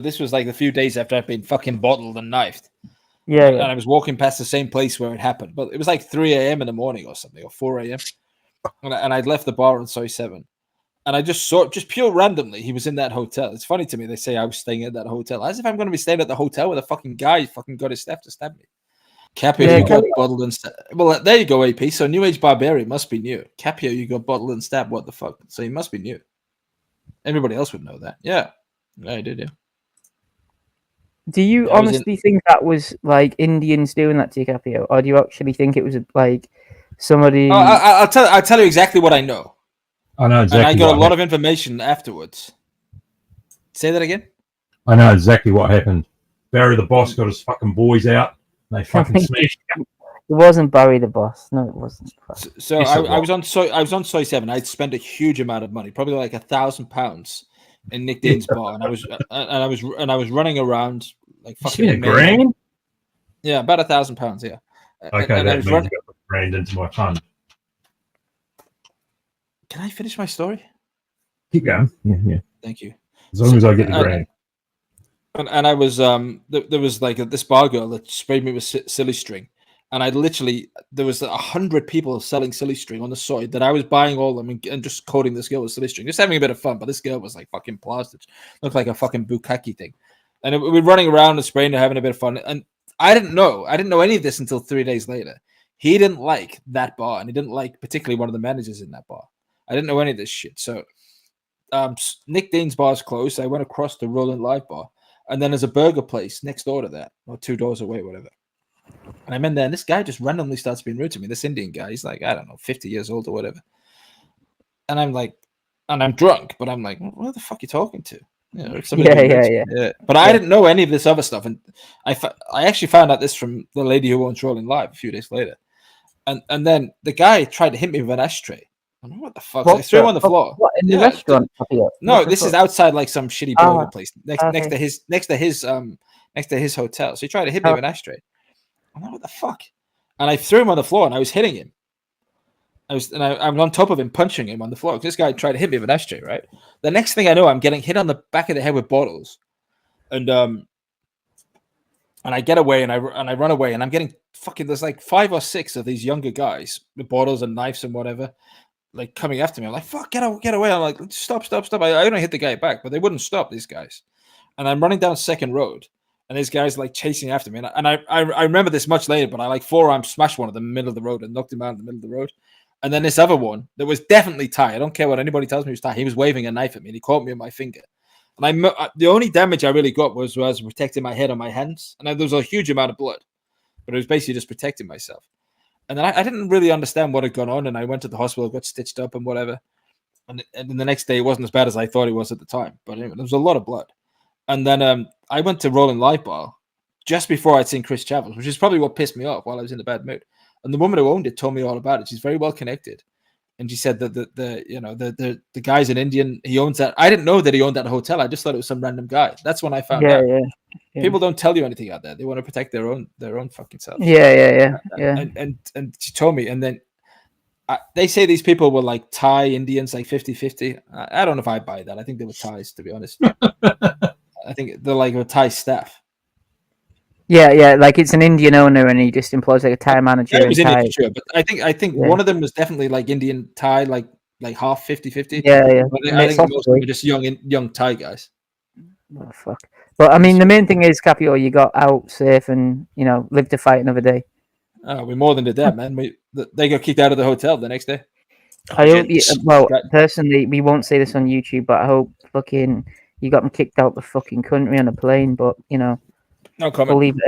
This was like a few days after I'd been fucking bottled and knifed. Yeah, and I was walking past the same place where it happened, but it was like 3 a.m. in the morning or something, or 4 a.m. And I'd left the bar on Soy 7. And I just saw, just pure randomly, he was in that hotel. It's funny to me, they say I was staying at that hotel. As if I'm going to be staying at the hotel where the fucking guy fucking got his staff to stab me. Capio, you got bottled and stabbed. Well, there you go, AP. So New Age Barbarian must be new. Capio, you got bottled and stabbed. What the fuck? So he must be new. Everybody else would know that. Yeah. Yeah, I did, yeah. Do you honestly think that was like Indians doing that to you, Capio, or do you actually think it was like somebody? Oh, I'll tell you exactly what I know. I know exactly. And I got a lot of information afterwards. Say that again. I know exactly what happened. Barry the boss got his fucking boys out. They fucking smashed him. It wasn't Barry the boss. No, it wasn't. So I was on Soy 7. I'd spent a huge amount of money, probably like £1,000 in Nick Dean's bar, and I was running around like fucking grand. Yeah, about £1,000. Yeah. Okay, and that means I got the grand into my fund. Can I finish my story? Keep going. Yeah. Thank you. As long as I get the grand. And I was there was like this bar girl that sprayed me with silly string, and there was 100 people selling silly string on the side that I was buying all of them and just coating this girl with silly string, just having a bit of fun. But this girl was like fucking plastered, looked like a fucking bukkake thing, and we were running around and spraying and having a bit of fun. And I didn't know any of this until 3 days later. He didn't like that bar, and he didn't like particularly one of the managers in that bar. I didn't know any of this shit. So Nick Dean's bar's closed. I went across to Rolling Live bar. And then there's a burger place next door to that, or 2 doors away, whatever. And I'm in there, and this guy just randomly starts being rude to me. This Indian guy, he's like, I don't know, 50 years old or whatever. And I'm like, and I'm drunk, but I'm like, what the fuck are you talking to? You know, yeah. But I didn't know any of this other stuff. And I actually found out this from the lady who owns Rolling Live a few days later. And then the guy tried to hit me with an ashtray. I don't know what the fuck. I threw him on the floor. What, in the restaurant? No, this is outside like some shitty burger place next to his hotel. So he tried to hit me with an ashtray. I don't know what the fuck. And I threw him on the floor and I was hitting him. I'm on top of him, punching him on the floor. This guy tried to hit me with an ashtray, right? The next thing I know, I'm getting hit on the back of the head with bottles. And I get away and I run away and I'm getting fucking, there's like 5 or 6 of these younger guys with bottles and knives and whatever, like coming after me. I'm like, fuck, get away. I'm like, stop. I only hit the guy back, but they wouldn't stop, these guys. And I'm running down Second Road and these guys like chasing after me. And I remember this much later, but I like forearm smashed one of them in the middle of the road and knocked him out in the middle of the road. And then this other one that was definitely Thai. I don't care what anybody tells me he was Thai. He was waving a knife at me and he caught me on my finger. And the only damage I really got was protecting my head and my hands. And there was a huge amount of blood, but it was basically just protecting myself. And then I didn't really understand what had gone on. And I went to the hospital, got stitched up and whatever. And then the next day, it wasn't as bad as I thought it was at the time. But anyway, there was a lot of blood. And then I went to Rolling Live Bar just before I'd seen Chris Chavez, which is probably what pissed me off while I was in a bad mood. And the woman who owned it told me all about it. She's very well connected. And she said that the guy's an Indian. He owns that. I didn't know that he owned that hotel. I just thought it was some random guy. That's when I found out. Yeah. People don't tell you anything out there. They want to protect their own fucking self. Yeah. And she told me. And then they say these people were like Thai Indians, like 50-50. I don't know if I buy that. I think they were Thais, to be honest. I think they're like a Thai staff. Yeah, like it's an Indian owner and he just employs like a Thai manager. Yeah, it was Indian, sure, but I think one of them was definitely like Indian Thai, like half 50-50. Yeah. But I think most of them were just young Thai guys. Oh fuck! But I mean, the main thing is, Capio, you got out safe and lived to fight another day. Oh, we more than did that, man. They got kicked out of the hotel the next day. I hope personally, we won't say this on YouTube, but I hope fucking you got them kicked out the fucking country on a plane. But no comment. We'll leave it.